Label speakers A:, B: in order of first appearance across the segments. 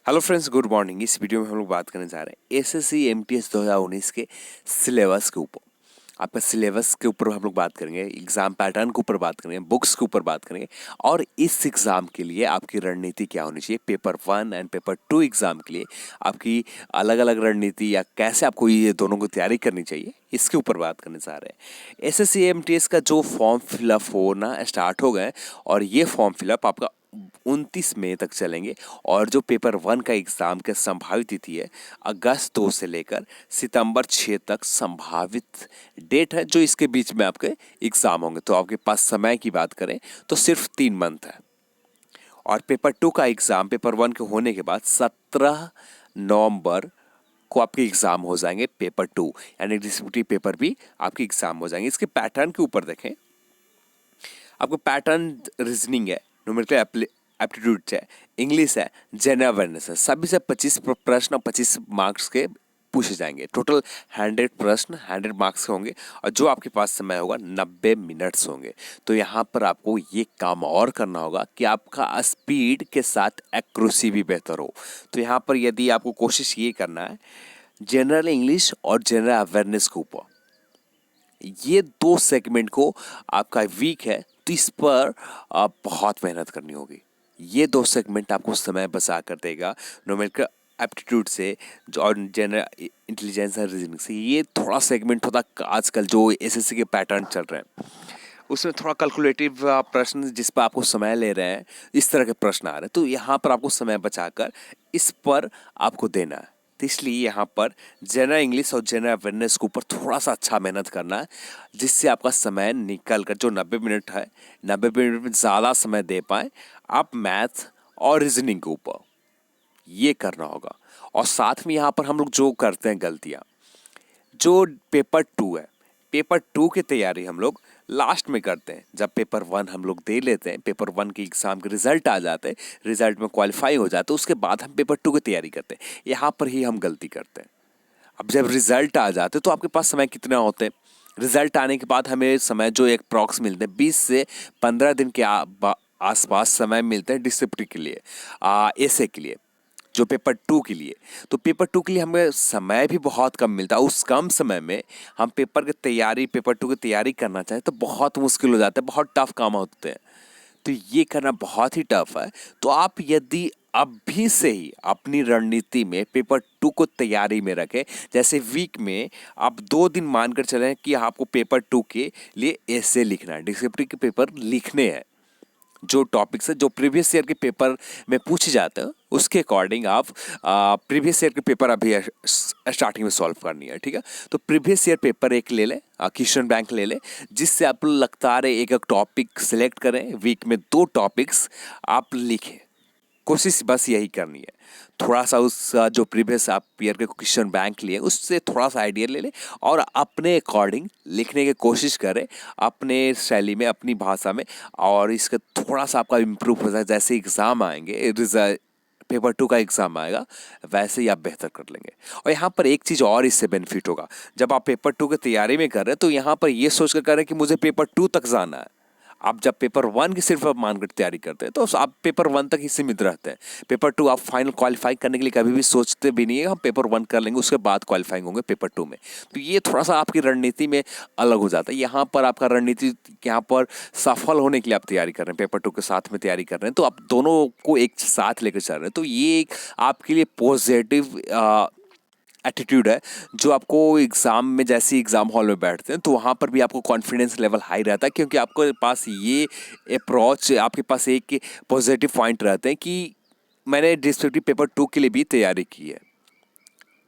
A: Hello friends, good morning. इस video में हम लोग बात करने जा रहे हैं एसएससी एमटीएस 2019 के सिलेबस के ऊपर। आपका सिलेबस के ऊपर हम लोग बात करेंगे, एग्जाम पैटर्न के ऊपर बात करेंगे, बुक्स के ऊपर बात करेंगे और इस एग्जाम के लिए आपकी रणनीति क्या होनी चाहिए। पेपर 1 एंड पेपर 2 एग्जाम के लिए आपकी अलग अलग रणनीति या कैसे आपको ये दोनों को तैयारी करनी चाहिए, इसके ऊपर बात करने जा रहे हैं। एसएससी एमटीएस का जो फॉर्म फिलअप होना स्टार्ट हो गए और ये फॉर्म फिलअप आपका 29 मई तक चलेंगे और जो पेपर 1 का एग्ज़ाम के संभावित तिथि है अगस्त 2 से लेकर सितंबर 6 तक संभावित डेट है, जो इसके बीच में आपके एग्ज़ाम होंगे। तो आपके पास समय की बात करें तो सिर्फ 3 मंथ है। और पेपर 2 का एग्ज़ाम पेपर 1 के होने के बाद 17 नवंबर को आपके एग्ज़ाम हो जाएंगे पेपर 2, यानी डिस्क्रिप्टिव पेपर भी आपके एग्ज़ाम हो जाएंगे। इसके पैटर्न के ऊपर देखें, आपको पैटर्न रीजनिंग है, न्यूमेरिकल एप्टीट्यूड है, इंग्लिश है, जनरल अवेयरनेस है। सभी से 25 प्रश्न और 25 मार्क्स के पूछे जाएंगे। टोटल 100 प्रश्न 100 मार्क्स के होंगे और जो आपके पास समय होगा 90 मिनट्स होंगे। तो यहाँ पर आपको ये काम और करना होगा कि आपका स्पीड के साथ एक्यूरेसी भी बेहतर हो। तो यहाँ पर यदि आपको कोशिश ये करना है जनरल इंग्लिश और जनरल अवेयरनेस के ऊपर, ये 2 सेगमेंट को आपका वीक है तो इस पर आप बहुत मेहनत करनी होगी। ये 2 सेगमेंट आपको समय बचा कर देगा न्यूमेरिकल एप्टीट्यूड से जो और जनरल इंटेलिजेंस और रीजनिंग से। ये थोड़ा सेगमेंट होता आजकल जो एसएससी के पैटर्न चल रहे हैं उसमें थोड़ा कैलकुलेटिव प्रश्न जिस पर आपको समय ले रहे हैं, इस तरह के प्रश्न आ रहे हैं। तो यहाँ पर आपको समय बचाकर इस पर आपको देना है। तो इसलिए यहाँ पर जनरल इंग्लिश और जनरल अवेयरनेस के ऊपर थोड़ा सा अच्छा मेहनत करना है, जिससे आपका समय निकल कर जो 90 मिनट है 90 मिनट में ज़्यादा समय दे पाएँ आप मैथ और रीजनिंग के ऊपर। ये करना होगा। और साथ में यहाँ पर हम लोग जो करते हैं गलतियाँ, जो पेपर 2 है, पेपर 2 की तैयारी हम लोग लास्ट में करते हैं। जब पेपर 1 हम लोग दे लेते हैं, पेपर 1 के एग्ज़ाम के रिजल्ट आ जाते हैं, रिजल्ट में क्वालिफाई हो जाते हैं, उसके बाद हम पेपर 2 की तैयारी करते हैं। यहाँ पर ही हम गलती करते हैं। अब जब रिजल्ट आ जाते तो आपके पास समय कितना होते हैं? रिजल्ट आने के बाद हमें समय जो एक अप्रॉक्स मिलते हैं 20 से 15 दिन के आसपास समय मिलते हैं डिस्क्रिप्टिव के लिए, एसे के लिए, जो पेपर 2 के लिए। तो पेपर 2 के लिए हमें समय भी बहुत कम मिलता है। उस कम समय में हम पेपर 2 की तैयारी करना चाहें तो बहुत मुश्किल हो जाता है, बहुत टफ काम होते हैं। तो ये करना बहुत ही टफ है। तो आप यदि अभी से ही अपनी रणनीति में पेपर 2 को तैयारी में रखें, जैसे वीक में आप 2 दिन मानकर चलें कि आपको पेपर 2 के लिए ऐसे लिखना है, डिस्क्रिप्टिव के पेपर लिखने हैं। जो टॉपिक्स है जो प्रीवियस ईयर के पेपर में पूछे जाते हैं उसके अकॉर्डिंग आप प्रीवियस ईयर के पेपर अभी स्टार्टिंग में सॉल्व करनी है, ठीक है। तो प्रीवियस ईयर पेपर एक ले लें, क्वेश्चन बैंक ले लें, जिससे आपको लगता है एक एक टॉपिक सिलेक्ट करें, वीक में 2 टॉपिक्स आप लिखें। कोशिश बस यही करनी है। थोड़ा सा उस जो प्रीवियस आप ईयर के क्वेश्चन बैंक लिए उससे थोड़ा सा आइडिया ले लें और अपने अकॉर्डिंग लिखने की कोशिश करें, अपने शैली में, अपनी भाषा में। और इसका थोड़ा सा आपका इम्प्रूव हो जाए, जैसे एग्ज़ाम आएंगे, रिजल्ट पेपर 2 का एग्ज़ाम आएगा, वैसे ही आप बेहतर कर लेंगे। और यहाँ पर एक चीज़ और इससे बेनिफिट होगा, जब आप पेपर 2 की तैयारी में कर रहे हैं तो यहाँ पर ये सोच कर कर रहे हैं कि मुझे पेपर 2 तक जाना है। आप जब पेपर 1 की सिर्फ आप मानकर तैयारी करते हैं तो आप पेपर 1 तक ही सीमित रहते हैं। पेपर 2 आप फाइनल क्वालिफाई करने के लिए कभी भी सोचते भी नहीं है हम पेपर 1 कर लेंगे, उसके बाद क्वालिफाइंग होंगे पेपर 2 में। तो ये थोड़ा सा आपकी रणनीति में अलग हो जाता है। यहाँ पर आपका रणनीति, यहाँ पर सफल होने के लिए आप तैयारी कर रहे हैं, पेपर 2 के साथ में तैयारी कर रहे हैं, तो आप दोनों को एक साथ लेकर चल रहे हैं। तो ये एक आपके लिए पॉजिटिव एटीट्यूड है, जो आपको एग्ज़ाम में, जैसे एग्ज़ाम हॉल में बैठते हैं तो वहाँ पर भी आपको कॉन्फिडेंस लेवल हाई रहता है, क्योंकि आपके पास ये अप्रोच, आपके पास एक पॉजिटिव पॉइंट रहते हैं कि मैंने डिस्क्रिप्टिव पेपर 2 के लिए भी तैयारी की है।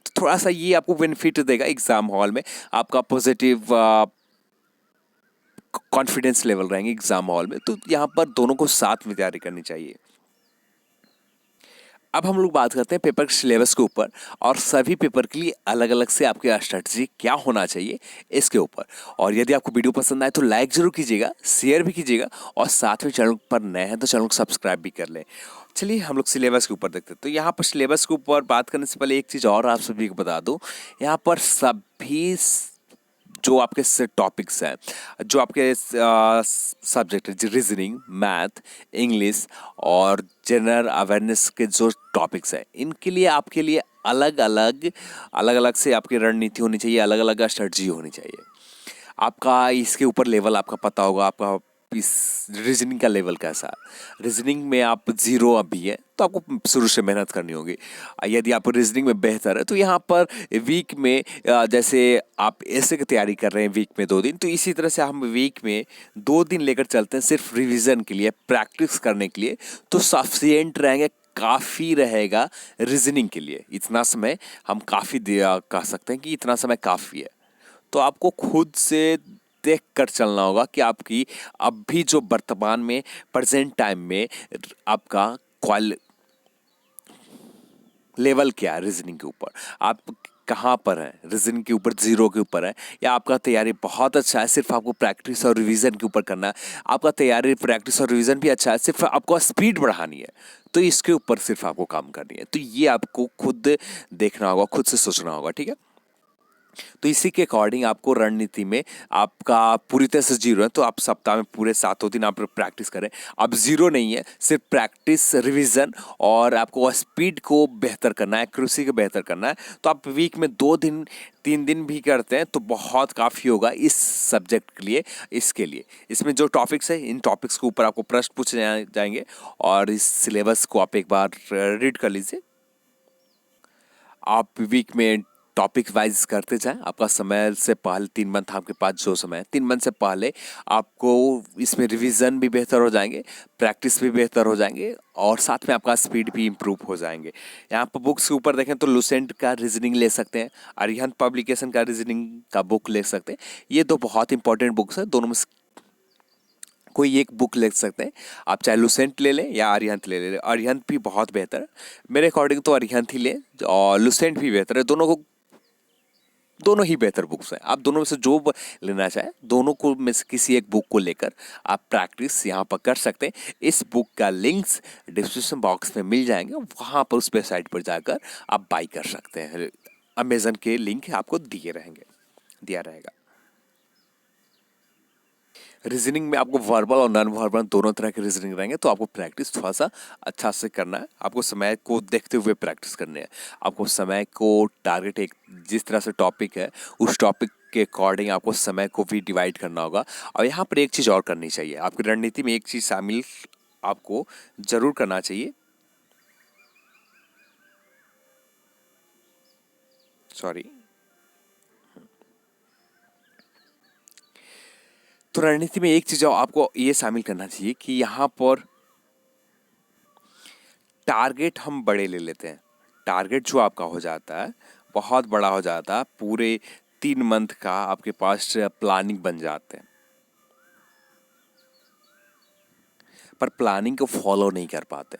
A: तो थोड़ा सा ये आपको बेनिफिट देगा एग्ज़ाम हॉल में, आपका पॉजिटिव कॉन्फिडेंस लेवल रहेंगे एग्ज़ाम हॉल में। तो यहाँ पर दोनों को साथ में तैयारी करनी चाहिए। अब हम लोग बात करते हैं पेपर के सिलेबस के ऊपर और सभी पेपर के लिए अलग अलग से आपकी स्ट्रेटजी क्या होना चाहिए इसके ऊपर। और यदि आपको वीडियो पसंद आए तो लाइक ज़रूर कीजिएगा, शेयर भी कीजिएगा और साथ में चैनल पर नए हैं तो चैनल को सब्सक्राइब भी कर लें। चलिए हम लोग सिलेबस के ऊपर देखते हैं। तो यहाँ पर सिलेबस के ऊपर बात करने से पहले एक चीज़ और आप सभी को बता दूँ, यहाँ पर सभी जो आपके टॉपिक्स हैं, जो आपके सब्जेक्ट है, रीजनिंग, मैथ, इंग्लिश और जनरल अवेयरनेस के जो टॉपिक्स हैं, इनके लिए आपके लिए अलग अलग से आपकी रणनीति होनी चाहिए, अलग अलग स्ट्रेटजी होनी चाहिए। आपका इसके ऊपर लेवल आपका पता होगा, आपका इस रीजनिंग का लेवल कैसा है। रीजनिंग में आप जीरो अभी है तो आपको शुरू से मेहनत करनी होगी। यदि आप रीजनिंग में बेहतर है तो यहाँ पर वीक में जैसे आप ऐसे की तैयारी कर रहे हैं वीक में 2 दिन, तो इसी तरह से हम वीक में 2 दिन लेकर चलते हैं सिर्फ रिवीजन के लिए, प्रैक्टिस करने के लिए, तो सफिशिएंट रहेंगे, काफ़ी रहेगा रीजनिंग के लिए। इतना समय हम काफ़ी कह सकते हैं कि इतना समय काफ़ी है। तो आपको खुद से देख कर चलना होगा कि आपकी अभी जो वर्तमान में प्रेजेंट टाइम में आपका क्वाल लेवल क्या है रीजनिंग के ऊपर, आप कहाँ पर हैं, रीजनिंग के ऊपर जीरो के ऊपर है या आपका तैयारी बहुत अच्छा है, सिर्फ आपको प्रैक्टिस और रिवीजन के ऊपर करना है। आपका तैयारी, प्रैक्टिस और रिवीजन भी अच्छा है, सिर्फ आपको स्पीड बढ़ानी है, तो इसके ऊपर सिर्फ आपको काम करनी है। तो ये आपको खुद देखना होगा, खुद से सोचना होगा, ठीक है। तो इसी के अकॉर्डिंग आपको रणनीति में आपका पूरी तरह से जीरो है तो आप सप्ताह में पूरे 7 दिन आप प्रैक्टिस करें। अब जीरो नहीं है, सिर्फ प्रैक्टिस, रिवीजन और आपको स्पीड को बेहतर करना है, एक्यूरेसी को बेहतर करना है। तो आप वीक में 2 दिन 3 दिन भी करते हैं तो बहुत काफ़ी होगा इस सब्जेक्ट के लिए, इसके लिए। इसमें जो टॉपिक्स है, इन टॉपिक्स के ऊपर आपको प्रश्न पूछे जाएंगे और इस सिलेबस को आप एक बार रीड कर लीजिए। आप वीक में टॉपिक वाइज करते जाएं। आपका समय से पहले 3 मंथ आपके पास जो समय है, 3 मंथ से पहले आपको इसमें रिवीजन भी बेहतर हो जाएंगे, प्रैक्टिस भी बेहतर हो जाएंगे और साथ में आपका स्पीड भी इम्प्रूव हो जाएंगे। यहाँ पर बुक्स के ऊपर देखें तो लुसेंट का रीजनिंग ले सकते हैं, अरिहंत पब्लिकेशन का रीजनिंग का बुक ले सकते हैं। ये 2 बहुत इंपॉर्टेंट बुक्स हैं, दोनों में कोई एक बुक ले सकते हैं आप, चाहे लुसेंट ले लें या अरिहंत ले लें। अरिहंत भी बहुत बेहतर है मेरे अकॉर्डिंग, तो अरिहंत ही लें और लुसेंट भी बेहतर है। दोनों ही बेहतर बुक्स हैं। आप दोनों में से जो लेना चाहें, दोनों को में से किसी एक बुक को लेकर आप प्रैक्टिस यहाँ पर कर सकते हैं। इस बुक का लिंक्स डिस्क्रिप्शन बॉक्स में मिल जाएंगे, वहाँ पर उस वेबसाइट पर जाकर आप बाई कर सकते हैं। अमेजन के लिंक आपको दिया रहेगा। रीजनिंग में आपको वर्बल और नॉन वर्बल दोनों तरह के रीजनिंग रहेंगे, तो आपको प्रैक्टिस थोड़ा सा अच्छा से करना है। आपको समय को देखते हुए प्रैक्टिस करनी है। आपको समय को टारगेट, एक जिस तरह से टॉपिक है उस टॉपिक के अकॉर्डिंग आपको समय को भी डिवाइड करना होगा। और यहाँ पर एक चीज़ और करनी चाहिए, आपकी रणनीति में एक चीज़ शामिल आपको जरूर करना चाहिए। तो रणनीति में एक चीज़ आपको ये शामिल करना चाहिए कि यहाँ पर टारगेट हम बड़े ले लेते हैं। टारगेट जो आपका हो जाता है बहुत बड़ा हो जाता है, पूरे 3 मंथ का आपके पास प्लानिंग बन जाते हैं, पर प्लानिंग को फॉलो नहीं कर पाते।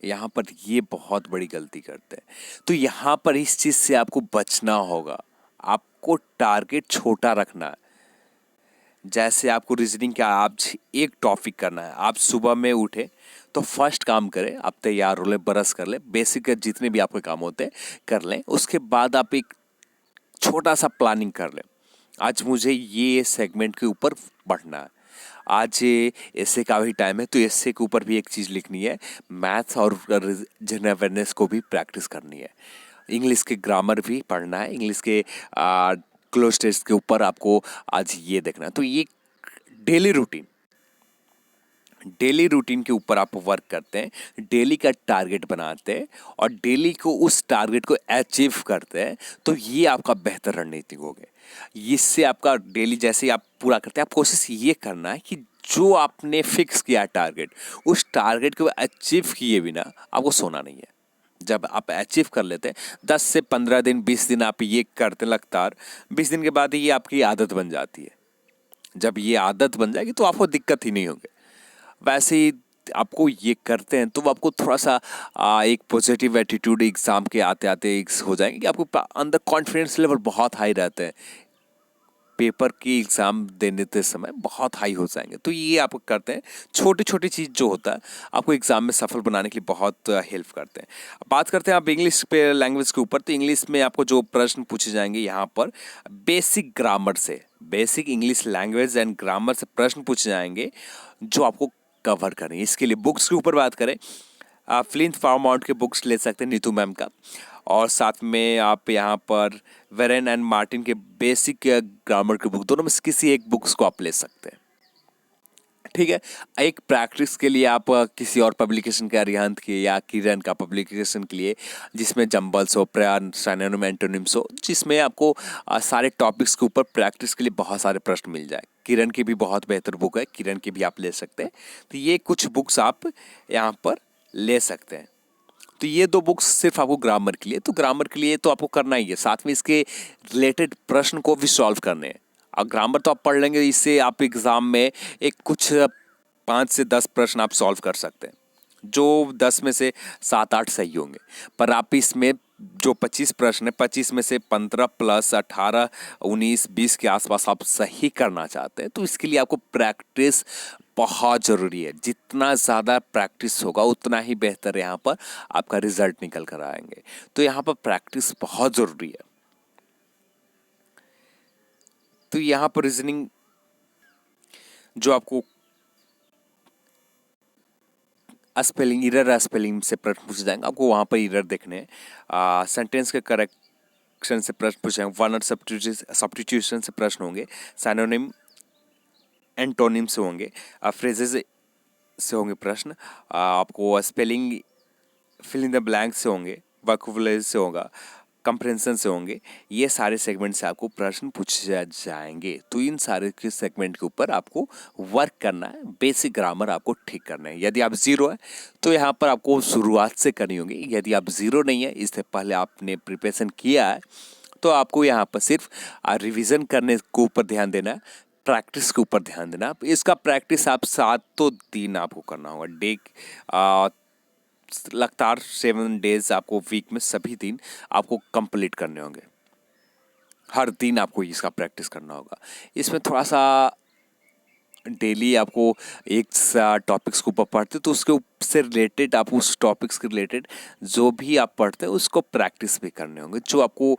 A: यहाँ पर ये बहुत बड़ी गलती करते हैं। तो यहाँ पर इस चीज़ से आपको बचना होगा। आपको टारगेट छोटा रखना है। जैसे आपको रीजनिंग का आप एक टॉपिक करना है, आप सुबह में उठे तो फर्स्ट काम करें, आप तैयार हो ले, ब्रश कर ले, बेसिक जितने भी आपके काम होते हैं कर लें। उसके बाद आप एक छोटा सा प्लानिंग कर लें, आज मुझे ये सेगमेंट के ऊपर पढ़ना है, आज ऐसे का भी टाइम है तो ऐसे के ऊपर भी एक चीज़ लिखनी है, मैथ्स और जनरल अवेयरनेस को भी प्रैक्टिस करनी है, इंग्लिश के ग्रामर भी पढ़ना है, इंग्लिश के क्लोज टेस्ट के ऊपर आपको आज ये देखना है। तो ये डेली रूटीन के ऊपर आप वर्क करते हैं, डेली का टारगेट बनाते हैं और डेली को उस टारगेट को अचीव करते हैं, तो ये आपका बेहतर रणनीति हो गया। इससे आपका डेली जैसे ही आप पूरा करते हैं, आप कोशिश ये करना है कि जो आपने फिक्स किया टारगेट, उस टारगेट को अचीव किए बिना आपको सोना नहीं है। जब आप अचीव कर लेते हैं, 10 से 15 दिन, 20 दिन आप ये करते लगातार, 20 दिन के बाद ये आपकी आदत बन जाती है। जब ये आदत बन जाएगी तो आपको दिक्कत ही नहीं होगी। वैसे ही आपको ये करते हैं तो आपको थोड़ा सा एक पॉजिटिव एटीट्यूड एग्जाम के आते आते हो जाएंगे कि आपको अंदर कॉन्फिडेंस लेवल बहुत हाई रहते हैं। पेपर की एग्ज़ाम देने के समय बहुत हाई हो जाएंगे। तो ये आप करते हैं, छोटी छोटी चीज़ जो होता है आपको एग्ज़ाम में सफल बनाने के लिए बहुत हेल्प करते हैं। बात करते हैं आप इंग्लिश पे लैंग्वेज के ऊपर, तो इंग्लिश में आपको जो प्रश्न पूछे जाएंगे यहाँ पर बेसिक ग्रामर से, basic English language and grammar से प्रश्न पूछे जाएंगे जो आपको कवर करें। इसके लिए बुक्स के ऊपर बात करें, आप फ्लिंट फार्माउंट के बुक्स ले सकते हैं, नीतू मैम का, और साथ में आप यहाँ पर वेरेन एंड मार्टिन के बेसिक ग्रामर के बुक, दोनों में से किसी एक बुक्स को आप ले सकते हैं। ठीक है, एक प्रैक्टिस के लिए आप किसी और पब्लिकेशन के, अरिहंत के या किरण का पब्लिकेशन के लिए, जिसमें जंबल्स हो, प्रयान साइनोनिम एंटोनिम्स हो, जिसमें आपको सारे टॉपिक्स के ऊपर प्रैक्टिस के लिए बहुत सारे प्रश्न मिल जाए। किरण की भी बहुत बेहतर बुक है, किरण की भी आप ले सकते हैं। तो ये कुछ बुक्स आप यहाँ पर ले सकते हैं। तो ये दो बुक्स सिर्फ आपको ग्रामर के लिए, तो ग्रामर के लिए तो आपको करना ही है, साथ में इसके रिलेटेड प्रश्न को भी सॉल्व करने हैं। और ग्रामर तो आप पढ़ लेंगे, इससे आप एग्ज़ाम में एक कुछ 5 से 10 प्रश्न आप सॉल्व कर सकते हैं, जो 10 में से 7-8 सही होंगे। पर आप इसमें जो 25 प्रश्न है, 25 में से 15 प्लस 18, 19, 20 के आसपास आप सही करना चाहते हैं, तो इसके लिए आपको प्रैक्टिस बहुत ज़रूरी है। जितना ज़्यादा प्रैक्टिस होगा उतना ही बेहतर यहाँ पर आपका रिजल्ट निकल कर आएंगे। तो यहाँ पर प्रैक्टिस बहुत ज़रूरी है। तो यहाँ पर रीजनिंग जो आपको स्पेलिंग, इरर स्पेलिंग से प्रश्न पूछे जाएंगे, आपको वहाँ पर इरर देखने हैं। सेंटेंस के करेक्शन से प्रश्न पूछेंगे, वर्ड सब्स्टिट्यूशन से प्रश्न होंगे, साइनोनिम एंटोनिम से होंगे, फ्रेजेस से होंगे प्रश्न, आपको spelling fill in the blank से होंगे, वोकैबुलरी से होगा, कंप्रेंशन से होंगे। ये सारे सेगमेंट से आपको प्रश्न पूछे जाएंगे। तो इन सारे के सेगमेंट के ऊपर आपको वर्क करना है, बेसिक ग्रामर आपको ठीक करना है। यदि आप ज़ीरो है तो यहाँ पर आपको शुरुआत से करनी होगी। यदि आप ज़ीरो नहीं है, इससे पहले आपने प्रिपरेशन किया है, तो आपको यहाँ पर सिर्फ रिवीजन करने के ऊपर ध्यान देना है, प्रैक्टिस के ऊपर ध्यान देना। इसका प्रैक्टिस आप 7 दिन आपको करना होगा, डे लगातार 7 डेज आपको वीक में सभी दिन आपको कंप्लीट करने होंगे। हर दिन आपको इसका प्रैक्टिस करना होगा। इसमें थोड़ा सा डेली आपको एक टॉपिक्स को ऊपर पढ़ते तो उसके से रिलेटेड, आप उस टॉपिक्स के रिलेटेड जो भी आप पढ़ते हैं उसको प्रैक्टिस भी करने होंगे, जो आपको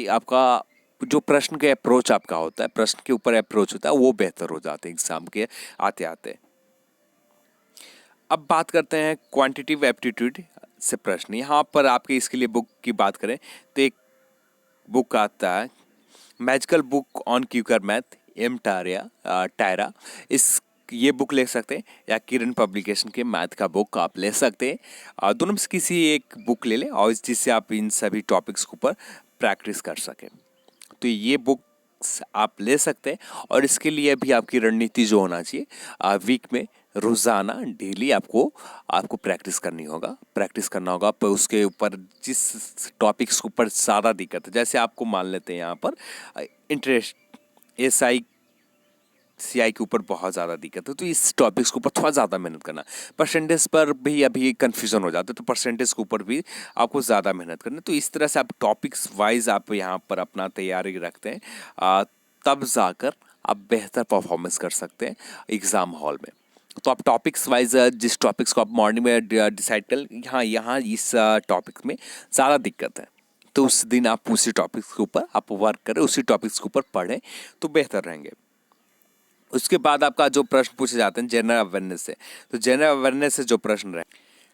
A: आपका जो प्रश्न के अप्रोच आपका होता है, प्रश्न के ऊपर अप्रोच होता है, वो बेहतर हो जाते हैं एग्जाम के आते आते। अब बात करते हैं क्वांटिटेटिव एप्टीट्यूड से प्रश्न। यहाँ पर आपके इसके लिए बुक की बात करें तो एक बुक आता है, magical book on quicker math, M Tyra. ये बुक ले सकते हैं, या किरण पब्लिकेशन के मैथ का बुक आप ले सकते हैं। दोनों में से किसी एक बुक ले लें, और जिससे आप इन सभी टॉपिक्स के ऊपर प्रैक्टिस कर सकें। तो ये बुक्स आप ले सकते हैं, और इसके लिए भी आपकी रणनीति जो होना चाहिए, वीक में रोज़ाना डेली आपको प्रैक्टिस करना होगा पर उसके ऊपर जिस टॉपिक्स के ऊपर ज़्यादा दिक्कत है, जैसे आपको मान लेते हैं यहाँ पर इंटरेस्ट SI CI के ऊपर बहुत ज़्यादा दिक्कत है, तो इस टॉपिक्स के ऊपर थोड़ा ज़्यादा मेहनत करना। परसेंटेज पर भी अभी कन्फ्यूज़न हो जाता है, तो परसेंटेज के ऊपर भी आपको ज़्यादा मेहनत करना। तो इस तरह से आप टॉपिक्स वाइज आप यहाँ पर अपना तैयारी रखते हैं, तब जाकर आप बेहतर परफॉर्मेंस कर सकते हैं एग्ज़ाम हॉल में। तो आप टॉपिक्स वाइज जिस टॉपिक्स को आप मॉर्निंग में डिसाइड कर, यहाँ इस टॉपिक में ज़्यादा दिक्कत है, तो उस दिन आप उसी टॉपिक्स के ऊपर आप वर्क करें, उसी टॉपिक्स के ऊपर पढ़ें, तो बेहतर रहेंगे। उसके बाद आपका जो प्रश्न पूछे जाते हैं जनरल अवेयरनेस से, तो जनरल अवेयरनेस से जो प्रश्न रहे,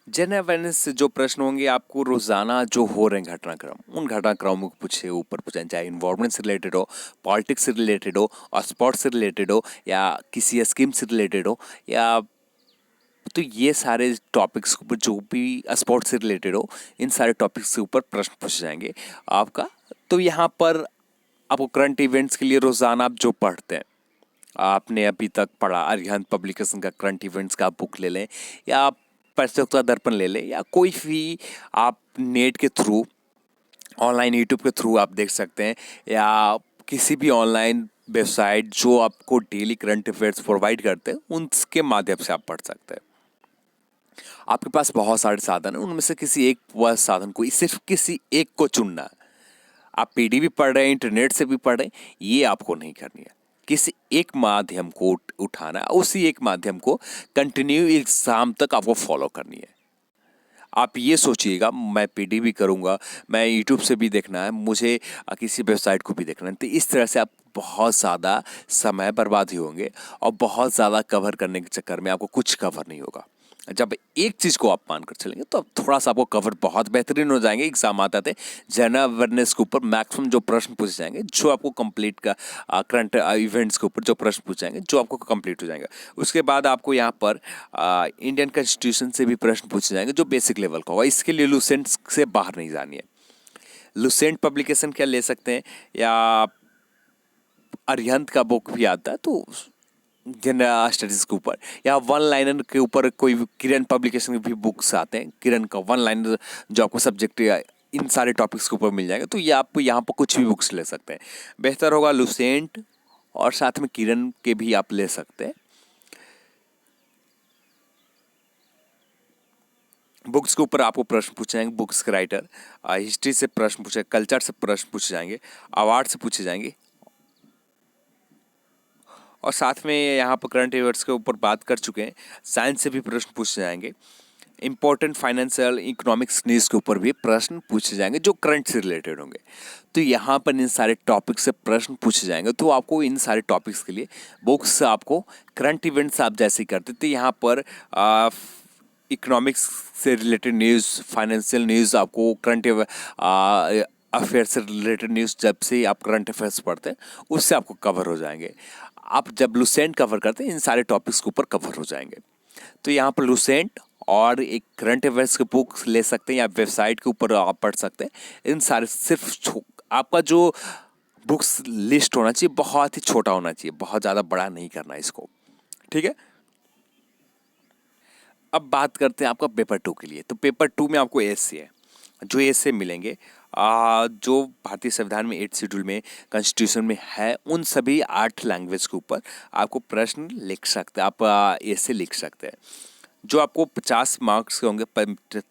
A: जनरल अवेयरनेस से जो प्रश्न होंगे आपको रोज़ाना जो हो रहे हैं घटनाक्रम, उन घटनाक्रमों को ऊपर पूछे, चाहे इन्वायरमेंट से रिलेटेड हो, पॉलिटिक्स से रिलेटेड हो, और स्पोर्ट्स से रिलेटेड हो, या किसी स्कीम से रिलेटेड हो, या तो ये सारे टॉपिक्स के ऊपर जो भी स्पोर्ट्स से रिलेटेड हो, इन सारे टॉपिक्स के ऊपर प्रश्न पूछे जाएंगे आपका। तो यहाँ पर आपको करंट इवेंट्स के लिए रोज़ाना आप जो पढ़ते हैं, आपने अभी तक पढ़ा अरिहंत पब्लिकेशन का करंट इवेंट्स का बुक ले लें, या आप प्रतियोगिता दर्पण ले लें, या कोई भी आप नेट के थ्रू, ऑनलाइन यूट्यूब के थ्रू आप देख सकते हैं, या किसी भी ऑनलाइन वेबसाइट जो आपको डेली करंट अफेयर्स प्रोवाइड करते हैं, उनके माध्यम से आप पढ़ सकते हैं। आपके पास बहुत सारे साधन हैं, उनमें से किसी एक साधन को, सिर्फ किसी एक को चुनना है। आप पीडी भी पढ़ रहे हैं, इंटरनेट से भी पढ़ रहे हैं, ये आपको नहीं करनी है। किसी एक माध्यम को उठाना, उसी एक माध्यम को कंटिन्यू एग्जाम तक आपको फॉलो करनी है। आप ये सोचिएगा मैं पीडी भी करूँगा, मैं यूट्यूब से भी देखना है, मुझे किसी वेबसाइट को भी देखना है, तो इस तरह से आप बहुत ज़्यादा समय बर्बाद ही होंगे और बहुत ज़्यादा कवर करने के चक्कर में आपको कुछ कवर नहीं होगा। जब एक चीज़ को आप मानकर चलेंगे तो थोड़ा सा आपको कवर बहुत बेहतरीन हो जाएंगे। एग्जाम आते थे जनरल अवेयरनेस के ऊपर मैक्सिमम जो प्रश्न पूछे जाएंगे, जो आपको कंप्लीट का करंट इवेंट्स के ऊपर जो प्रश्न पूछे जाएंगे, जो आपको कंप्लीट हो जाएंगे। उसके बाद आपको यहाँ पर इंडियन कॉन्स्टिट्यूशन से भी प्रश्न पूछे जाएंगे जो बेसिक लेवल का होगा। इसके लिए लुसेंट से बाहर नहीं जानी है। लुसेंट पब्लिकेशन क्या ले सकते हैं, या अरिहंत का बुक भी आता है तो जनरल स्टडीज़ के ऊपर, या वन लाइनर के ऊपर कोई किरण पब्लिकेशन के भी बुक्स आते हैं। किरण का वन लाइनर जो आपको सब्जेक्ट इन सारे टॉपिक्स के ऊपर मिल जाएगा, तो ये आप यहाँ पर कुछ भी बुक्स ले सकते हैं। बेहतर होगा लुसेंट और साथ में किरण के भी आप ले सकते हैं। बुक्स के ऊपर आपको प्रश्न पूछे जाएंगे, बुक्स के राइटर, हिस्ट्री से प्रश्न पूछे, कल्चर से प्रश्न पूछे जाएंगे, अवार्ड से पूछे जाएंगे, और साथ में यहाँ पर करंट अफेयर्स के ऊपर बात कर चुके हैं, साइंस से भी प्रश्न पूछे जाएंगे। इंपॉर्टेंट फाइनेंशियल इकोनॉमिक्स न्यूज़ के ऊपर भी प्रश्न पूछे जाएंगे जो करंट से रिलेटेड होंगे। तो यहाँ पर इन सारे टॉपिक से प्रश्न पूछे जाएंगे, तो आपको इन सारे टॉपिक्स के लिए बुक्स आपको करंट इवेंट्स आप जैसे ही करते थे, यहाँ पर इकोनॉमिक्स से रिलेटेड न्यूज़, फाइनेंशियल न्यूज़, आपको करंट अफेयर से रिलेटेड न्यूज़, जब से आप करंट अफेयर्स पढ़ते हैं उससे आपको कवर हो जाएंगे। आप जब लुसेंट कवर करते हैं इन सारे टॉपिक्स के ऊपर कवर हो जाएंगे। तो यहाँ पर लुसेंट और एक करंट अफेयर्स के बुक्स ले सकते हैं, या वेबसाइट के ऊपर आप पढ़ सकते हैं। इन सारे सिर्फ आपका जो बुक्स लिस्ट होना चाहिए बहुत ही छोटा होना चाहिए, बहुत ज़्यादा बड़ा नहीं करना इसको, ठीक है। अब बात करते हैं आपका पेपर 2 के लिए। तो पेपर 2 में आपको एसए है, जो एसए मिलेंगे जो भारतीय संविधान में 8 शेड्यूल में कॉन्स्टिट्यूशन में है, उन सभी 8 लैंग्वेज के ऊपर आपको प्रश्न लिख सकते हैं, आप एसए लिख सकते हैं, जो आपको 50 मार्क्स के होंगे,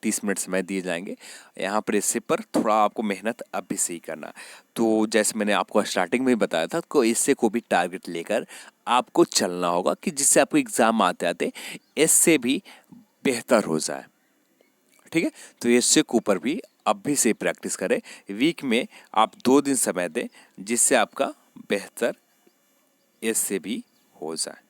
A: 30 मिनट समय दिए जाएंगे। यहाँ पर इससे पर थोड़ा आपको मेहनत अभी से ही करना। तो जैसे मैंने आपको स्टार्टिंग में ही बताया था, तो इससे को भी टारगेट लेकर आपको चलना होगा कि जिससे आपको एग्ज़ाम आते आते इससे भी बेहतर हो जाए, ठीक है। तो इससे के ऊपर भी अभी से प्रैक्टिस करें। वीक में आप 2 दिन समय दें, जिससे आपका बेहतर इससे भी हो जाए।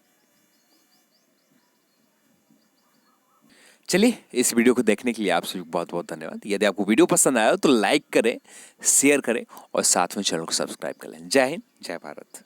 A: चलिए, इस वीडियो को देखने के लिए आप सभी को बहुत बहुत धन्यवाद। यदि आपको वीडियो पसंद आया तो लाइक करें, शेयर करें और साथ में चैनल को सब्सक्राइब कर लें। जय हिंद, जय भारत।